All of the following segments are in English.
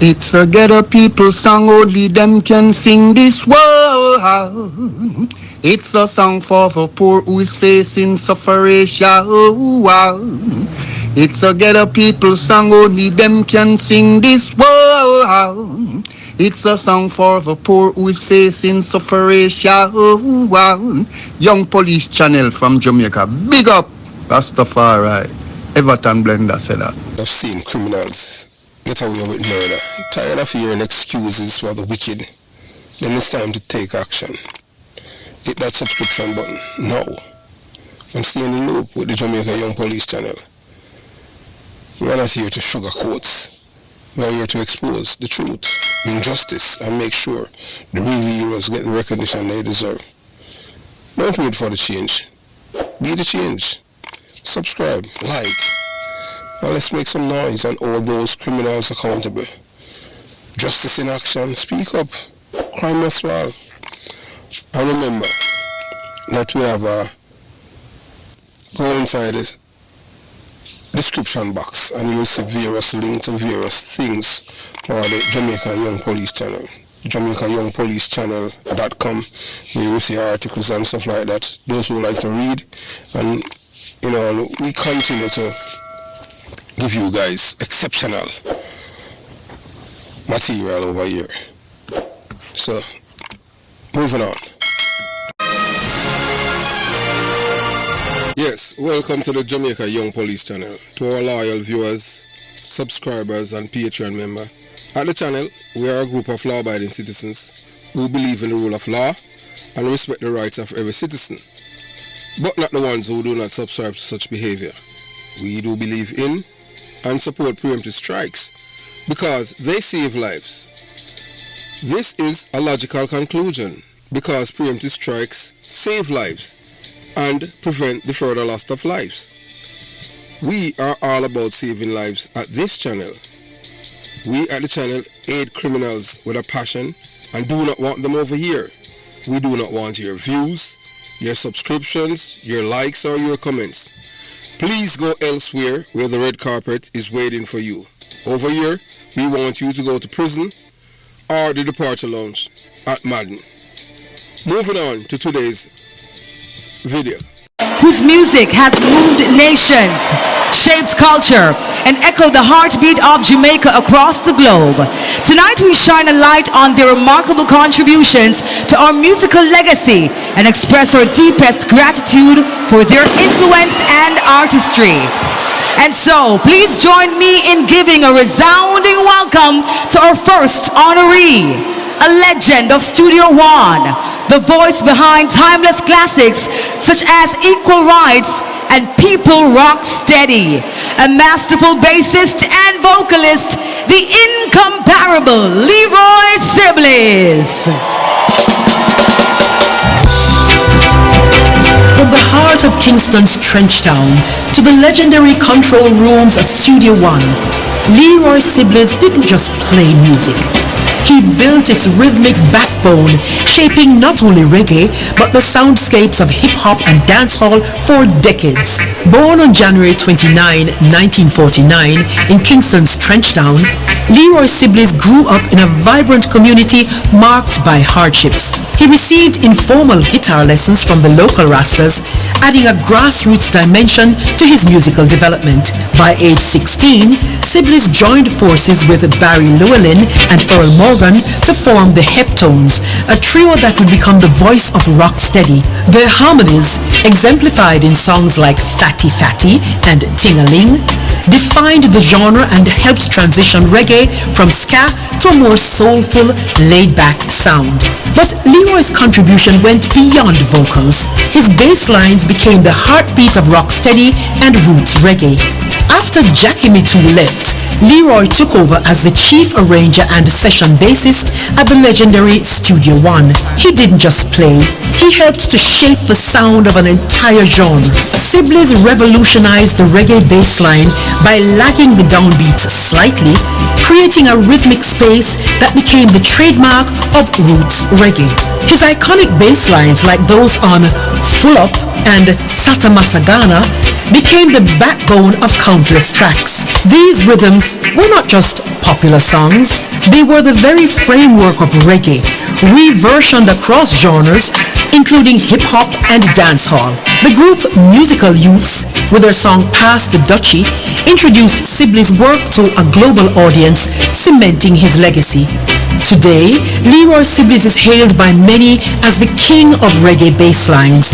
It's a ghetto people song, only them can sing this world. It's a song for the poor who is facing suffering. It's a ghetto people song, only them can sing this world. It's a song for the poor who is facing suffering. Young Police Channel from Jamaica. Big up, Rastafari. Everton Blender said that. I've seen criminals get away with murder. Tired of hearing excuses for the wicked. Then it's time to take action. Hit that subscription button now and stay in the loop with the Jamaica Young Police Channel. We are not here to sugarcoat. We are here to expose the truth, bring justice, and make sure the real heroes get the recognition they deserve. Don't wait for the change. Be the change. Subscribe, like, and let's make some noise and hold those criminals accountable. Justice in action. Speak up. Crime must fall. And remember that we have go inside this description box and you'll see various links to various things for the Jamaica Young Police Channel. JamaicaYoungPoliceChannel.com, where you will see articles and stuff like that. Those who like to read, and you know, we continue to give you guys exceptional material over here. So, moving on. Yes, welcome to the Jamaica Young Police Channel. To our loyal viewers, subscribers and Patreon members. At the channel, we are a group of law-abiding citizens who believe in the rule of law and respect the rights of every citizen, but not the ones who do not subscribe to such behavior. We do believe in and support preemptive strikes because they save lives. This is a logical conclusion because preemptive strikes save lives and prevent the further loss of lives. We are all about saving lives at this channel. We at the channel aid criminals with a passion and do not want them over here. We do not want your views, your subscriptions, your likes or your comments. Please go elsewhere where the red carpet is waiting for you. Over here, we want you to go to prison or the departure lounge at Madden. Moving on to today's video. Whose music has moved nations, shaped culture, and echoed the heartbeat of Jamaica across the globe. Tonight we shine a light on their remarkable contributions to our musical legacy and express our deepest gratitude for their influence and artistry. And so, please join me in giving a resounding welcome to our first honoree, a legend of Studio One, the voice behind timeless classics such as Equal Rights and People Rock Steady, a masterful bassist and vocalist, the incomparable Leroy Sibbles. From the heart of Kingston's Trench Town to the legendary control rooms at Studio One, Leroy Sibbles didn't just play music. He built its rhythmic backbone, shaping not only reggae, but the soundscapes of hip-hop and dancehall for decades. Born on January 29, 1949 in Kingston's Trench Town, Leroy Sibbles grew up in a vibrant community marked by hardships. He received informal guitar lessons from the local Rastas, adding a grassroots dimension to his musical development. By age 16, Sibbles joined forces with Barry Llewellyn and Earl Morgan to form the Heptones, a trio that would become the voice of Rocksteady. Their harmonies, exemplified in songs like Fatty Fatty and Ting-a-Ling, defined the genre and helped transition reggae from ska to a more soulful, laid-back sound. But Leroy's contribution went beyond vocals. His bass lines became the heartbeat of rocksteady and roots reggae. After Jackie Mittoo left, Leroy took over as the chief arranger and session bassist at the legendary Studio One. He didn't just play, he helped to shape the sound of an entire genre. Sibbles revolutionized the reggae bass line by lagging the downbeats slightly, creating a rhythmic space that became the trademark of roots reggae. His iconic bass lines like those on Full Up and Sata Masagana became the backbone of countless tracks. These rhythms were not just popular songs, they were the very framework of reggae, reversioned across genres, including hip-hop and dancehall. The group Musical Youths, with their song Pass the Dutchie, introduced Sibbles' work to a global audience, cementing his legacy. Today, Leroy Sibbles is hailed by many as the king of reggae basslines.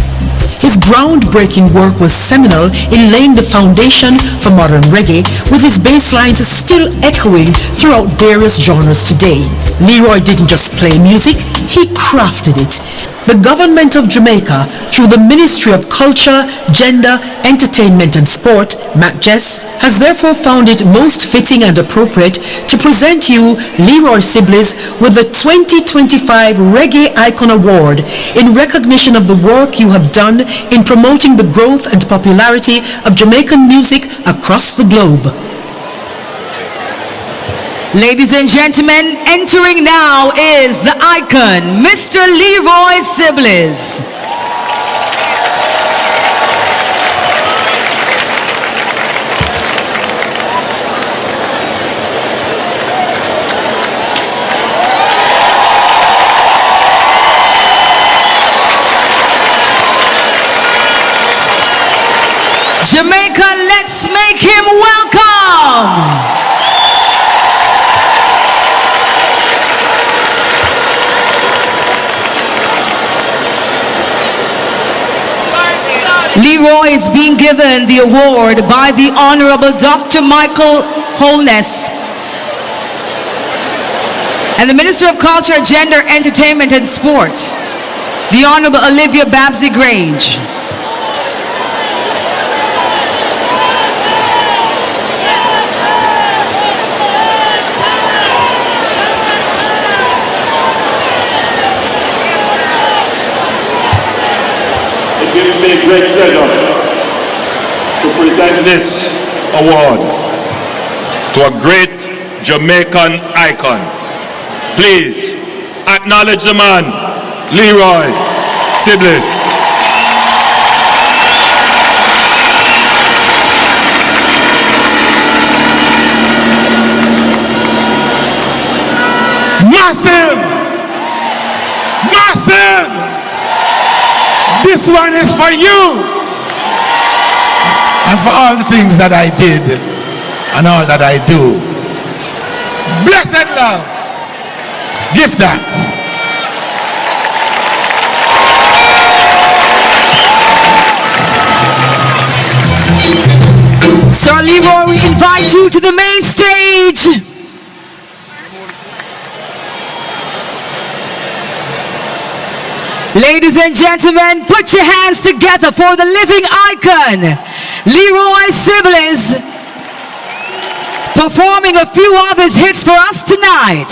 His groundbreaking work was seminal in laying the foundation for modern reggae, with his basslines still echoing throughout various genres today. Leroy didn't just play music, he crafted it. The government of Jamaica, through the Ministry of Culture, Gender, Entertainment and Sport, MACGES, has therefore found it most fitting and appropriate to present you, Leroy Sibbles, with the 2025 Reggae Icon Award in recognition of the work you have done in promoting the growth and popularity of Jamaican music across the globe. Ladies and gentlemen, entering now is the icon, Mr. Leroy Sibbles. Jamaica, let's make him welcome. Leroy is being given the award by the Honorable Dr. Michael Holness and the Minister of Culture, Gender, Entertainment and Sport, the Honorable Olivia Babsy Grange. It gives me great pleasure to present this award to a great Jamaican icon. Please acknowledge the man, Leroy Sibbles. Massive! Massive! This one is for you and for all the things that I did and all that I do. Blessed love. Give thanks. Sir Leroy, we invite you to the main stage. Ladies and gentlemen, put your hands together for the living icon, Leroy Sibbles, performing a few of his hits for us tonight.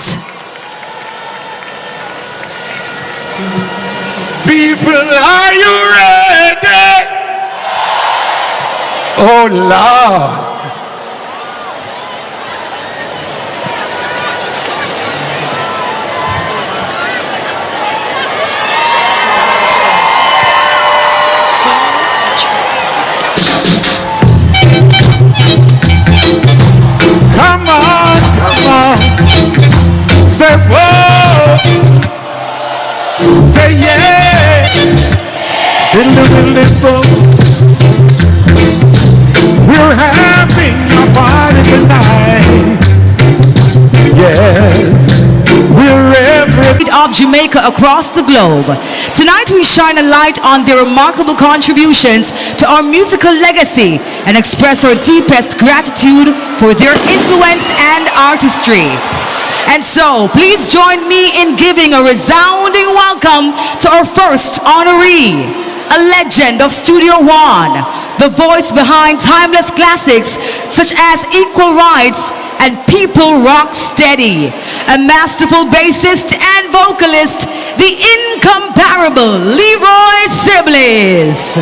People, are you ready? Oh Lord. Come on, say whoa, say yeah, say little, we're having a party tonight, yes, we're of Jamaica across the globe. Tonight we shine a light on their remarkable contributions to our musical legacy and express our deepest gratitude for their influence and artistry. And so, please join me in giving a resounding welcome to our first honoree, a legend of Studio One, the voice behind timeless classics such as Equal Rights and People Rock Steady, a masterful bassist and vocalist, the incomparable Leroy Sibbles.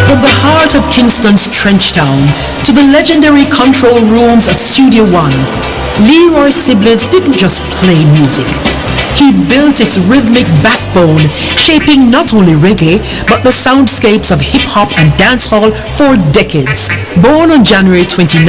From the heart of Kingston's Trenchtown to the legendary control rooms at Studio One, Leroy Sibbles didn't just play music. He built its rhythmic backbone, shaping not only reggae, but the soundscapes of hip-hop and dancehall for decades. Born on January 29,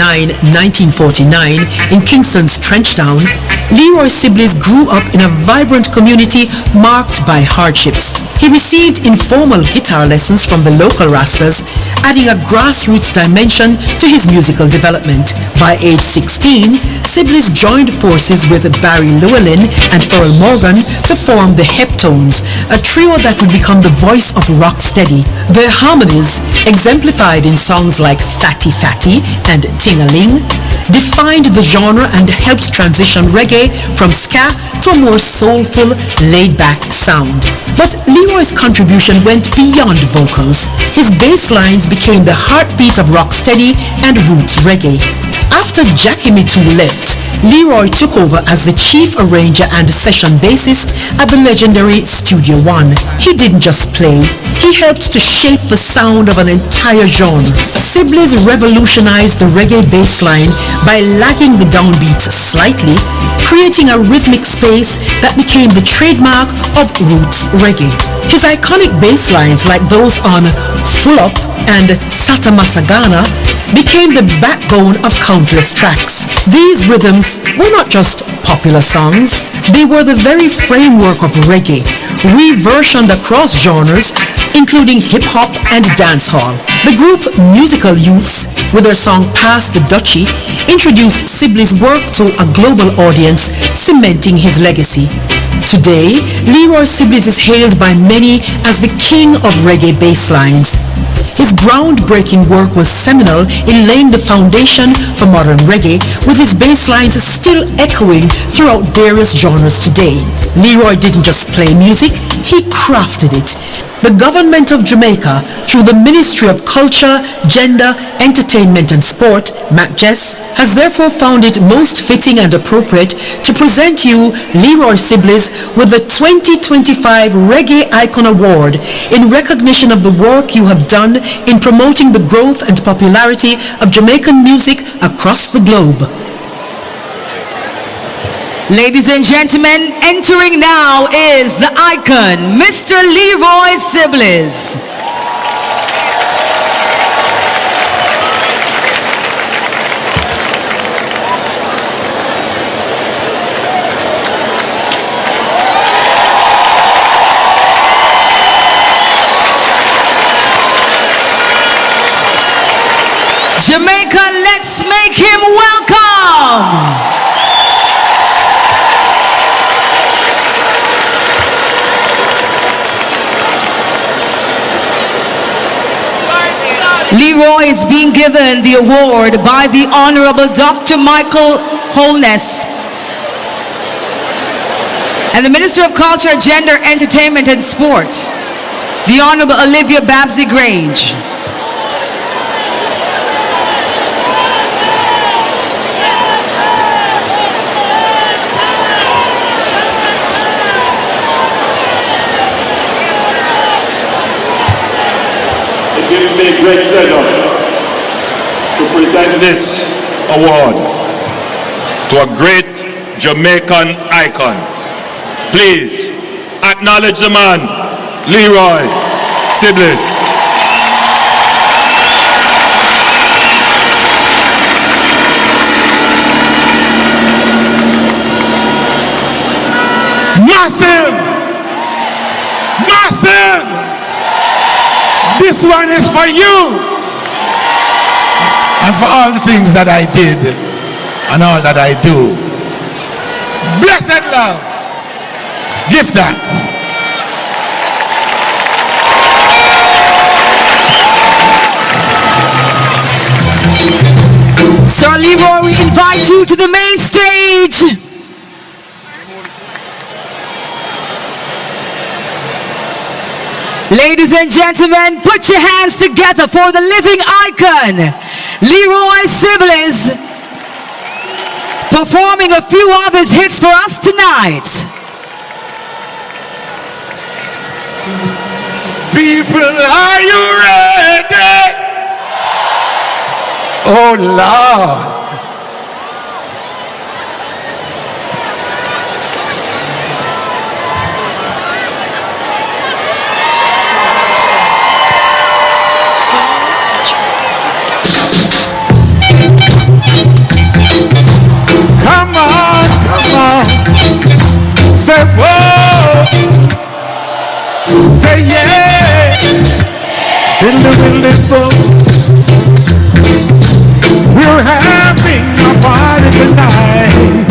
1949, in Kingston's Trenchtown, Leroy Sibbles grew up in a vibrant community marked by hardships. He received informal guitar lessons from the local Rastas, adding a grassroots dimension to his musical development. By age 16, Sibbles joined forces with Barry Llewellyn and Earl Morgan to form the Heptones, a trio that would become the voice of rocksteady. Their harmonies, exemplified in songs like Fatty Fatty and Ting-a-Ling, defined the genre and helped transition reggae from ska to a more soulful, laid-back sound. But Leroy's contribution went beyond vocals. His bass lines became the heartbeat of rocksteady and roots reggae. After Jackie Mittoo left, Leroy took over as the chief arranger and session bassist at the legendary Studio One. He didn't just play, he helped to shape the sound of an entire genre. Sibbles revolutionized the reggae bass line by lagging the downbeat slightly, creating a rhythmic space that became the trademark of roots reggae. His iconic bass lines like those on Full Up and Sata Masagana became the backbone of countless tracks. These rhythms were not just popular songs, they were the very framework of reggae, reversioned across genres, including hip-hop and dancehall. The group Musical Youths, with their song Pass the Dutchie, introduced Sibbles' work to a global audience, cementing his legacy. Today, Leroy Sibbles is hailed by many as the king of reggae basslines. His groundbreaking work was seminal in laying the foundation for modern reggae, with his bass lines still echoing throughout various genres today. Leroy didn't just play music, he crafted it. The government of Jamaica, through the Ministry of Culture, Gender, Entertainment and Sport, MACGES, has therefore found it most fitting and appropriate to present you, Leroy Sibbles, with the 2025 Reggae Icon Award in recognition of the work you have done in promoting the growth and popularity of Jamaican music across the globe. Ladies and gentlemen, entering now is the icon, Mr. Leroy Sibbles. Jamaica, let's make him welcome. Leroy is being given the award by the Honorable Dr. Michael Holness and the Minister of Culture, Gender, Entertainment and Sport, the Honorable Olivia Babsy Grange. It gives me great pleasure to present this award to a great Jamaican icon. Please acknowledge the man, Leroy Sibbles. Massive! Massive! This one is for you and for all the things that I did and all that I do. Blessed love. Give thanks. Sir Leroy, we invite you to the main stage. Ladies and gentlemen, put your hands together for the living icon, Leroy Sibbles, performing a few of his hits for us tonight. People, are you ready? Oh Lord. We're having a party tonight.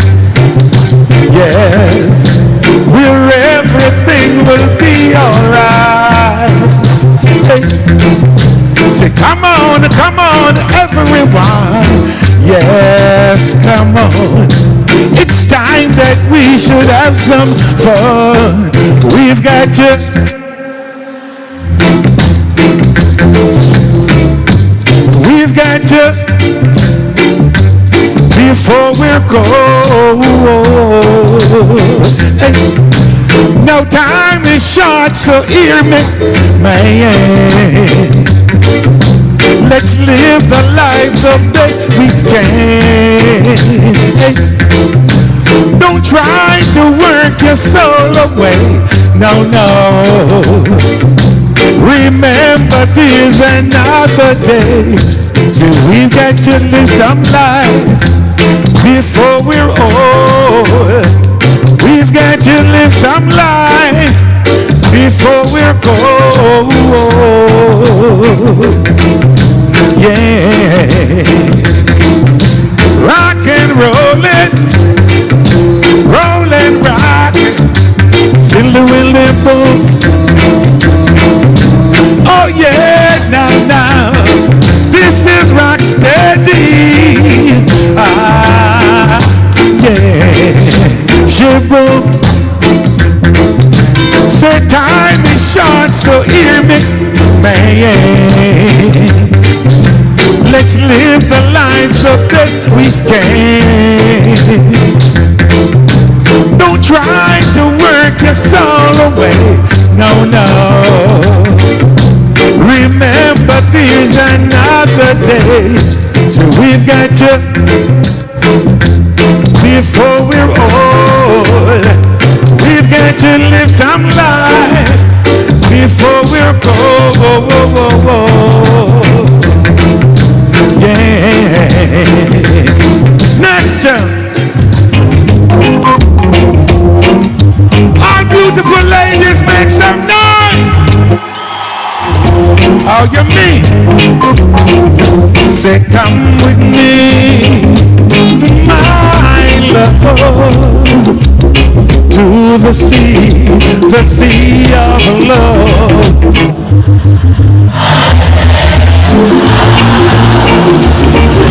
Yes, where everything will be alright. Hey. Say, come on, everyone. Yes, come on. It's time that we should have some fun. We've got to. Before we're cold. No time is short, so hear me, man. Let's live the life the best we can. Don't try to work your soul away. No. Remember, there's another day. So we've got to live some life before we're old. We've got to live some life before we're old. Yeah. Rock and rollin', rockin', till the wind boom. Oh yeah, now, this is rock steady. Yeah, Sibbles. Say time is short, so hear me, man. Let's live the life the best we can. Don't try to work your soul away. No. Remember, there's another day. So we've got to, before we're old, we've got to live some life before we're old. Yeah. Next time. All beautiful ladies, make some noise. Oh, you mean? Say, come with me, my love, to the sea of love.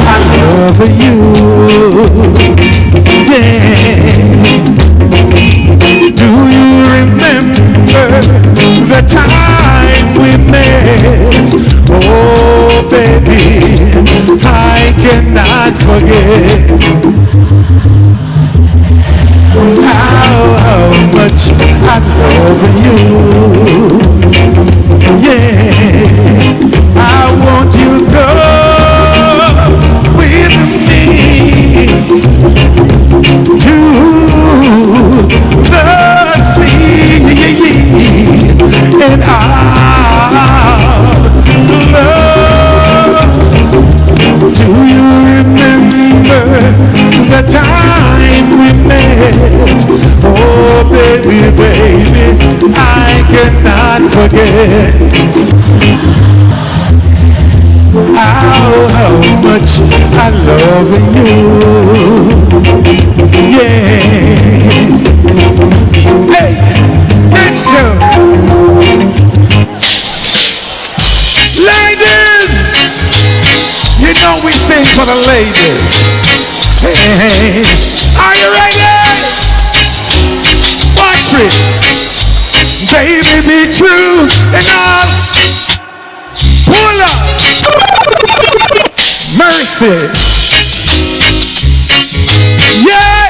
I love you, yeah. Do you remember the time we met? Oh, baby, I cannot forget how much I love you. Yeah, I want you to go with me to the sea, and our love. Do you remember the time we met? Oh, baby, I cannot forget how much I love you. Yeah. Hey, next show. Ladies, you know we sing for the ladies. Hey, are you ready? Watch it. Baby, be true and all. Pull up. Mercy. Yeah.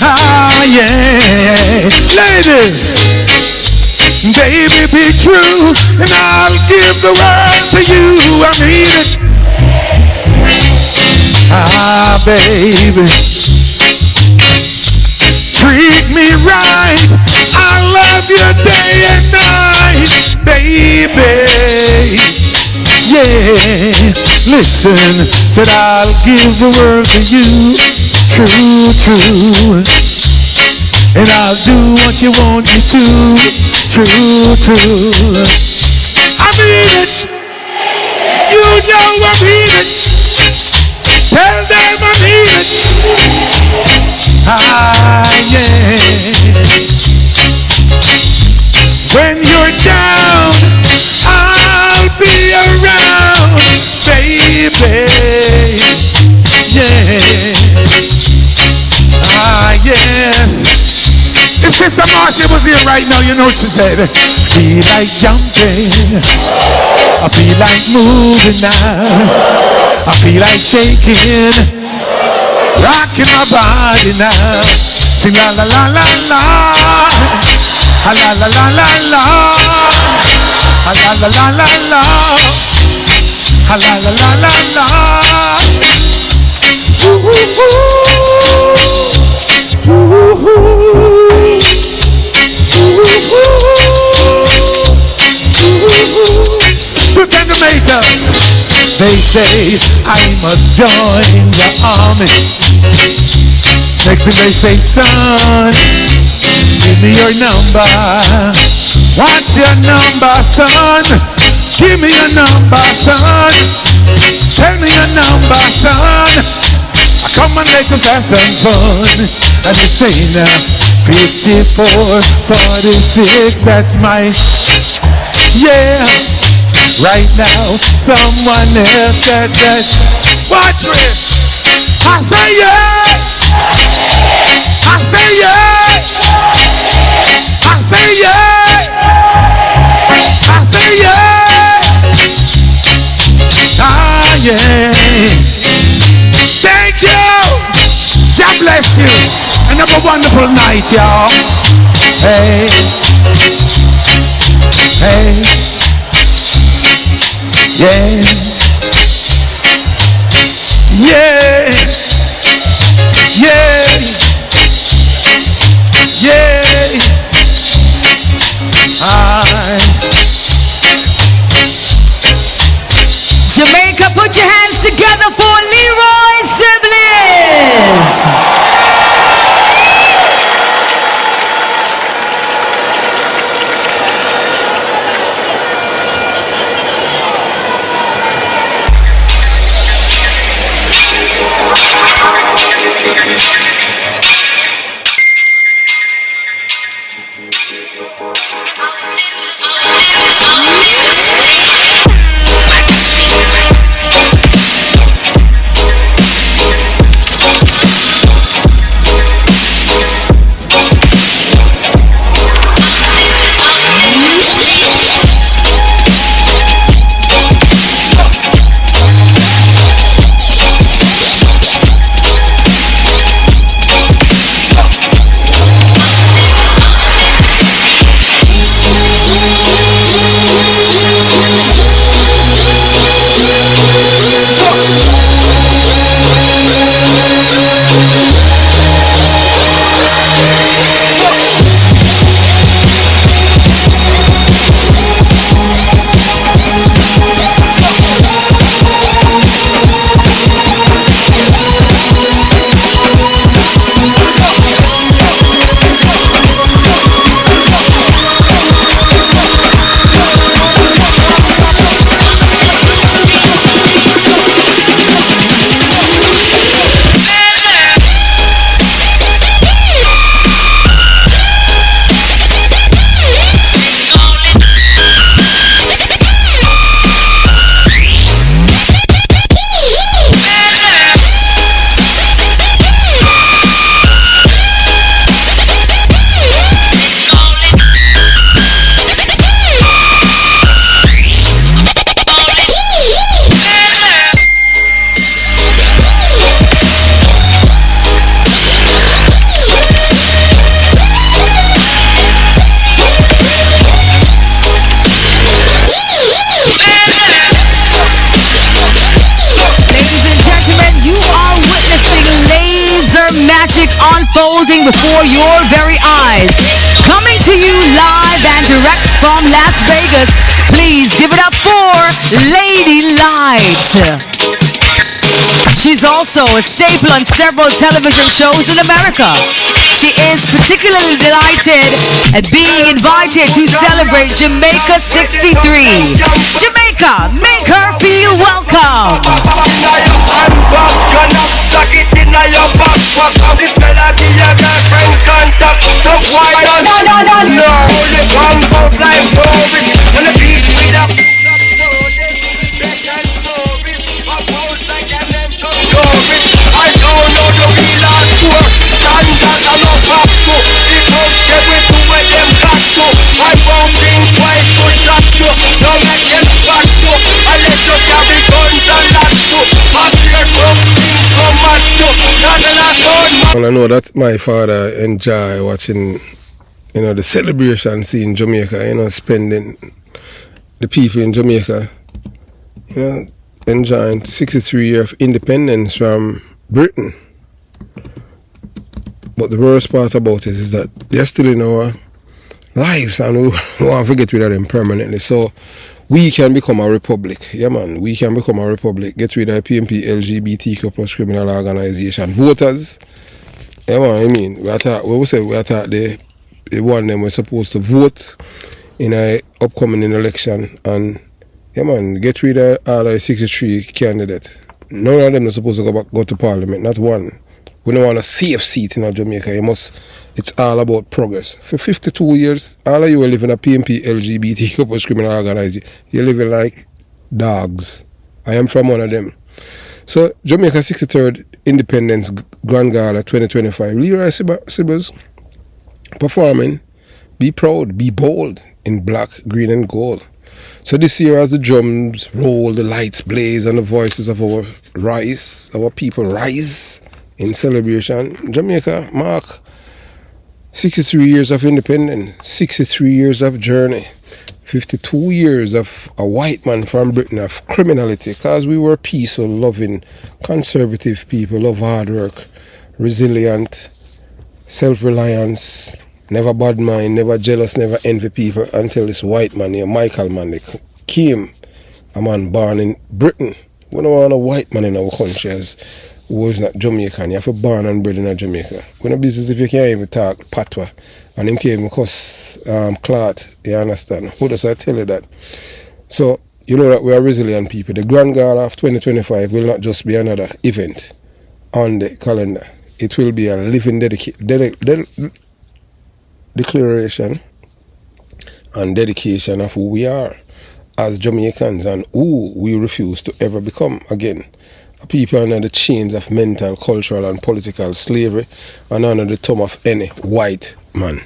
Ah, yeah. Ladies, baby, be true, and I'll give the world to you. I mean it. Ah, baby, treat me right. I love you day and night, baby. Yeah, listen, said I'll give the world to you. True, and I'll do what you want me to. true, true. I mean it. You know I mean it. Tell them I mean it. Ah, yeah. When you're down, I'll be around, baby. Yeah. Ah, yes. If Sister Marcia was here right now, you know what she said. Feel like jumping. I feel like moving now. I feel like shaking. Rocking my body now. Sing la la la la la. La la la la la la. La la la la la. La la la la la. Ooh, ooh, ooh. Ooh, ooh. To Jamaica, they say I must join the army. Next thing they say, son, give me your number. What's your number, son? Give me your number, son. Tell me your number, son. I come and make us have some fun. And they say now 54, 46, that's my, yeah. Right now, someone else got that. Watch it. I say yeah. I say yeah. I say yeah. I say yeah. Ah yeah. Thank you. God bless you. And have a wonderful night, y'all. Hey. Hey. Yeah. Yeah. Yeah. Yeah. Jamaica, put your hands together for Leroy Sibbles. Unfolding before your very eyes. Coming to you live and direct from Las Vegas. Please give it up for Lady Light. She's also a staple on several television shows in America. She is particularly delighted at being invited to celebrate Jamaica 63. Jamaica, make her feel welcome. And I know that my father enjoy watching, the celebration scene in Jamaica, spending the people in Jamaica, enjoying 63 years of independence from Britain. But the worst part about it is that they're still in our lives and we want to get rid of them permanently. So we can become a republic. Yeah, man, we can become a republic. Get rid of PMP, LGBTQ plus criminal organization. Voters. Yeah, man, when we say the one them we're supposed to vote in a upcoming election, and yeah, man, get rid of all the 63 candidates. None of them are supposed to go to parliament, not one. We don't want a safe seat in Jamaica. It's all about progress. For 52 years, all of you are living a PMP, LGBTQ plus criminal organization. You're living like dogs. I am from one of them. So, Jamaica 63rd Independence Grand Gala 2025. Leroy Sibbles performing Be Proud, Be Bold in black, green and gold. So this year as the drums roll, the lights blaze and the voices of our people rise in celebration, Jamaica mark 63 years of independence, 63 years of journey, 52 years of a white man from Britain of criminality, because we were peaceful, loving, conservative people, love hard work, resilient, self-reliance, never bad mind, never jealous, never envy people, until this white man here, Michael man, came, a man born in Britain. We don't want a white man in our country who is not Jamaican. You have to born and bred in Jamaica. We're not business if you can't even talk patois. And him came because clot, you understand? Who does I tell you that? So, you know that we are resilient people. The Grand Gala of 2025 will not just be another event on the calendar. It will be a living declaration and dedication of who we are as Jamaicans and who we refuse to ever become again. A people under the chains of mental, cultural and political slavery and under the thumb of any white man.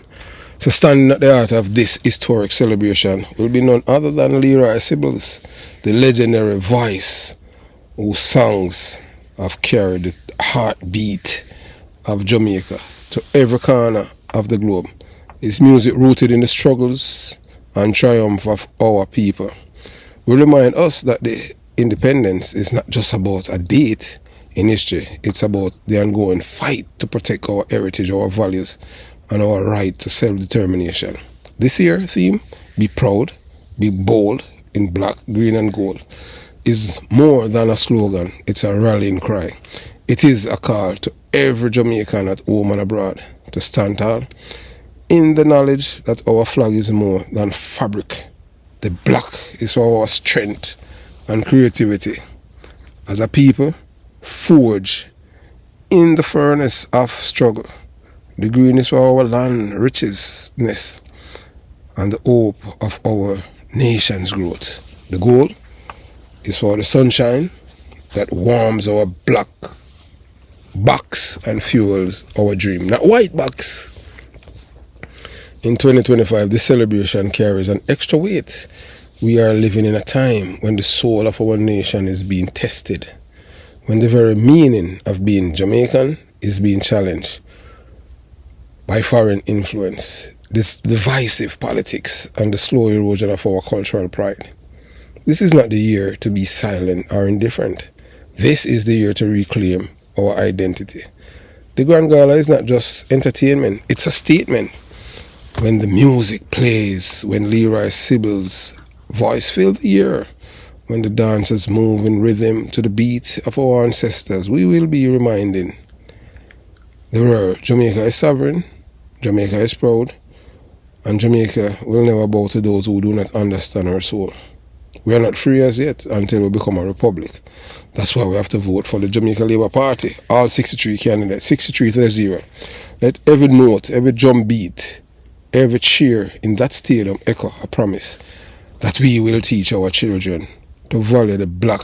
So standing at the heart of this historic celebration will be none other than Leroy Sibbles, the legendary voice whose songs have carried the heartbeat of Jamaica to every corner of the globe. His music rooted in the struggles and triumph of our people will remind us that the independence is not just about a date in history. It's about the ongoing fight to protect our heritage, our values, and our right to self-determination. This year's theme, Be Proud, Be Bold in black, green and gold, is more than a slogan. It's a rallying cry. It is a call to every Jamaican at home and abroad to stand tall in the knowledge that our flag is more than fabric. The black is our strength and creativity. As a people, forge in the furnace of struggle. The green is for our land richness and the hope of our nation's growth. The gold is for the sunshine that warms our black box and fuels our dream. Not white box. In 2025, this celebration carries an extra weight. We are living in a time when the soul of our nation is being tested, when the very meaning of being Jamaican is being challenged by foreign influence, this divisive politics and the slow erosion of our cultural pride. This is not the year to be silent or indifferent. This is the year to reclaim our identity. The Grand Gala is not just entertainment, it's a statement. When the music plays, when Leroy Sibbles' voice fills the air, when the dancers move in rhythm to the beat of our ancestors, we will be reminding the world Jamaica is sovereign, Jamaica is proud, and Jamaica will never bow to those who do not understand our soul. We are not free as yet until we become a republic. That's why we have to vote for the Jamaica Labour Party. All 63 candidates, 63-0. Let every note, every drum beat, every cheer in that stadium echo a promise that we will teach our children to value the black,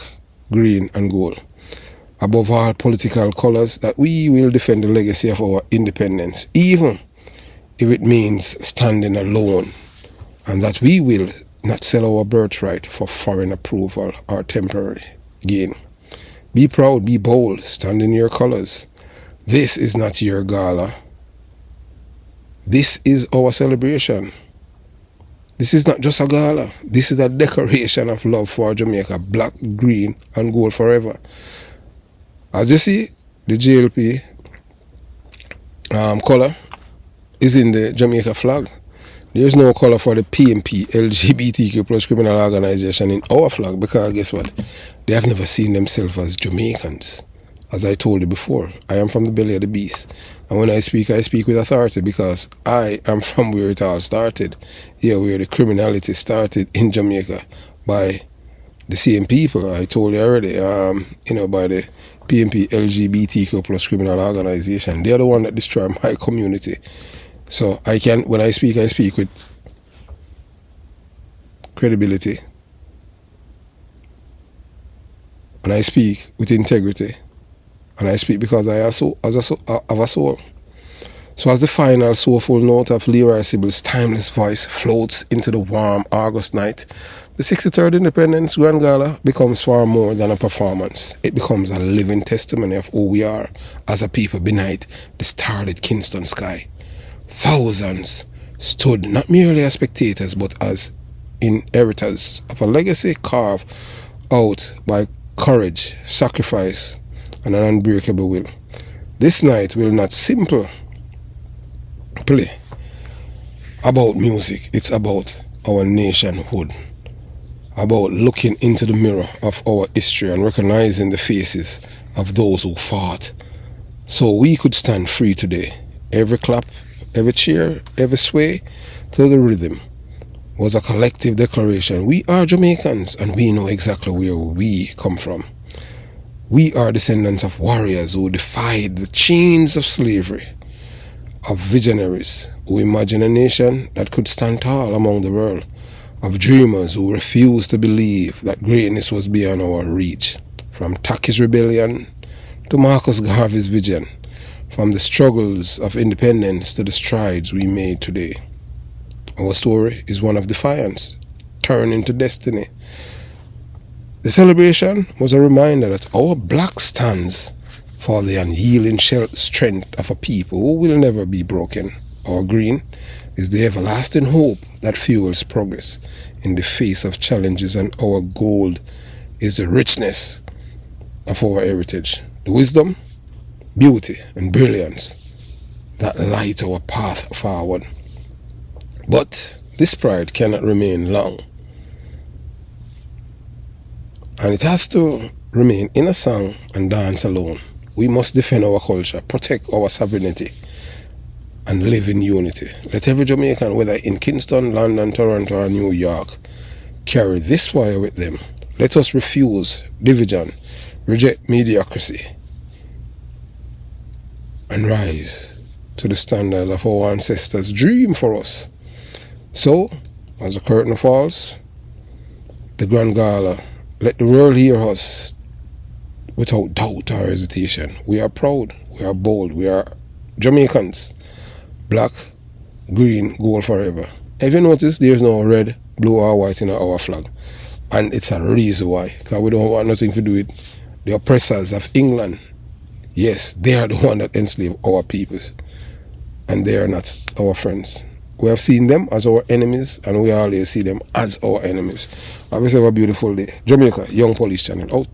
green and gold. Above all political colours, that we will defend the legacy of our independence, even if it means standing alone, and that we will not sell our birthright for foreign approval or temporary gain. Be proud, be bold, stand in your colours. This is not your gala. This is our celebration. This is not just a gala. This is a declaration of love for Jamaica, black, green and gold forever. As you see, the JLP colour is in the Jamaica flag. There is no colour for the PMP, LGBTQ plus criminal organisation in our flag, because guess what? They have never seen themselves as Jamaicans. As I told you before, I am from the belly of the beast. And when I speak with authority, because I am from where it all started. Here, where the criminality started in Jamaica by the same people I told you already, by the PMP, LGBTQ plus criminal organisation. They are the one that destroyed my community. So when I speak with credibility. When I speak with integrity. And I speak because I have a soul. So as the final soulful note of Leroy Sibbles' timeless voice floats into the warm August night, the 63rd Independence Grand Gala becomes far more than a performance. It becomes a living testimony of who we are as a people beneath the starlit Kingston sky. Thousands stood not merely as spectators but as inheritors of a legacy carved out by courage, sacrifice, and an unbreakable will. This night will not simply play about music. It's about our nationhood, about looking into the mirror of our history and recognizing the faces of those who fought so we could stand free today. Every clap, every cheer, every sway to the rhythm was a collective declaration. We are Jamaicans and we know exactly where we come from. We are descendants of warriors who defied the chains of slavery, of visionaries who imagined a nation that could stand tall among the world, of dreamers who refused to believe that greatness was beyond our reach. From Taki's rebellion to Marcus Garvey's vision, from the struggles of independence to the strides we made today. Our story is one of defiance, turning to destiny. The celebration was a reminder that our black stands for the unyielding strength of a people who will never be broken. Our green is the everlasting hope that fuels progress in the face of challenges, and our gold is the richness of our heritage, the wisdom, beauty and brilliance that light our path forward. But this pride cannot remain long. And it has to remain in a song and dance alone. We must defend our culture, protect our sovereignty, and live in unity. Let every Jamaican, whether in Kingston, London, Toronto, or New York, carry this fire with them. Let us refuse division, reject mediocrity, and rise to the standards of our ancestors' dream for us. So, as the curtain falls, the Grand Gala, let the world hear us without doubt or hesitation. We are proud, we are bold, we are Jamaicans. Black, green, gold forever. Have you noticed there's no red, blue or white in our flag? And it's a reason why. Because we don't want nothing to do with the oppressors of England. Yes, they are the one that enslave our people. And they are not our friends. We have seen them as our enemies, and we always see them as our enemies. Have yourself a beautiful day. Jamaica, Young Police Channel, out.